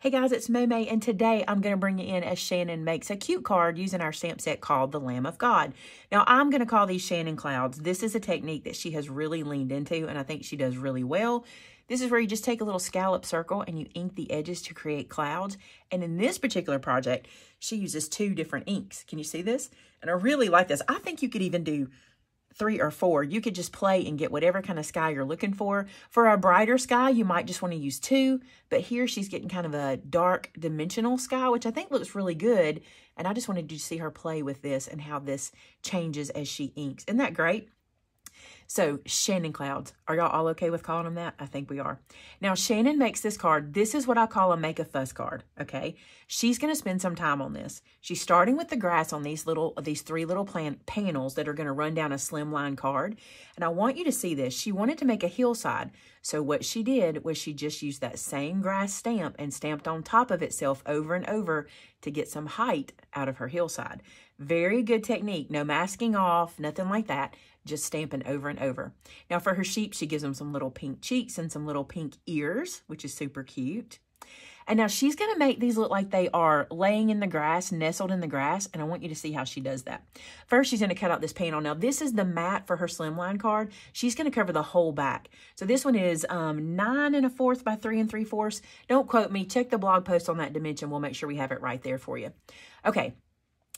Hey guys, it's Maymay, and today I'm going to bring you in as Shannon makes a cute card using our stamp set called the Lamb of God. Now, I'm going to call these Shannon clouds. This is a technique that she has really leaned into, and I think she does really well. This is where you just take a little scallop circle and you ink the edges to create clouds. And in this particular project, she uses 2 different inks. Can you see this? And I really like this. I think you could even do 3 or 4. You could just play and get whatever kind of sky you're looking for. For a brighter sky, you might just want to use 2, but here she's getting kind of a dark dimensional sky, which I think looks really good. And I just wanted you to see her play with this and how this changes as she inks. Isn't that great? So, Shannon clouds. Are y'all all okay with calling them that? I think we are. Now, Shannon makes this card. This is what I call a make a fuss card, okay? She's going to spend some time on this. She's starting with the grass on these 3 little panels that are going to run down a slimline card. And I want you to see this. She wanted to make a hillside. So what she did was she just used that same grass stamp and stamped on top of itself over and over to get some height out of her hillside. Very good technique. No masking off, nothing like that. Just stamping over and over. Now for her sheep, she gives them some little pink cheeks and some little pink ears, which is super cute. And now she's going to make these look like they are laying in the grass, nestled in the grass, and I want you to see how she does that. First, she's going to cut out this panel. Now, this is the mat for her slimline card. She's going to cover the whole back. So this one is 9 1/4 by 3 3/4. Don't quote me. Check the blog post on that dimension. We'll make sure we have it right there for you. Okay.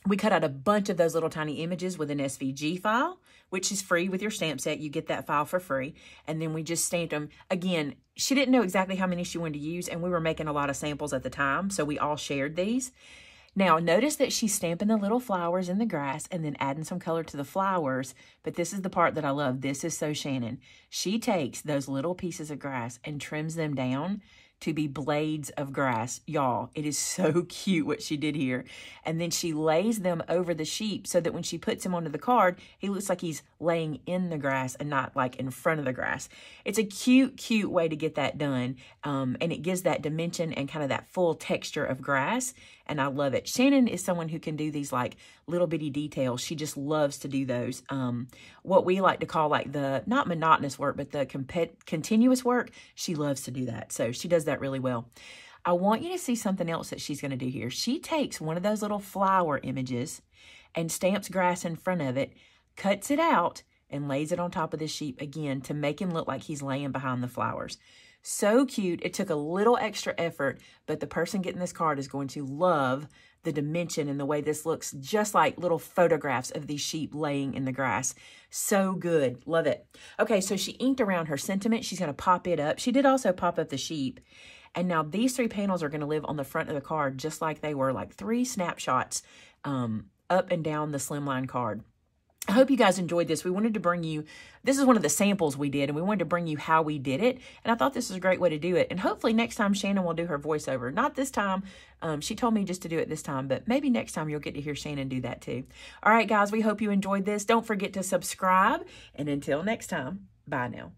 We cut out a bunch of those little tiny images with an SVG file, which is free with your stamp set. You get that file for free. And then we just stamped them. Again, she didn't know exactly how many she wanted to use, and we were making a lot of samples at the time, so we all shared these. Now, notice that she's stamping the little flowers in the grass and then adding some color to the flowers, but this is the part that I love. This is so Shannon. She takes those little pieces of grass and trims them down to be blades of grass. Y'all, it is so cute what she did here. And then she lays them over the sheep so that when she puts him onto the card, he looks like he's laying in the grass and not like in front of the grass. It's a cute, cute way to get that done. And it gives that dimension and kind of that full texture of grass. And I love it. Shannon is someone who can do these like little bitty details. She just loves to do those. What we like to call like the, not monotonous work, but the continuous work. She loves to do that. So she does that really well. I want you to see something else that she's going to do here. She takes one of those little flower images and stamps grass in front of it, cuts it out, and lays it on top of the sheep again to make him look like he's laying behind the flowers. So cute. It took a little extra effort, but the person getting this card is going to love the dimension and the way this looks just like little photographs of these sheep laying in the grass. So good. Love it. Okay, so she inked around her sentiment. She's going to pop it up. She did also pop up the sheep. And now these 3 panels are going to live on the front of the card just like they were, like 3 snapshots up and down the slimline card. I hope you guys enjoyed this. We wanted to bring you, this is one of the samples we did, and we wanted to bring you how we did it. And I thought this was a great way to do it. And hopefully next time Shannon will do her voiceover. Not this time. She told me just to do it this time, but maybe next time you'll get to hear Shannon do that too. All right, guys, we hope you enjoyed this. Don't forget to subscribe. And until next time, bye now.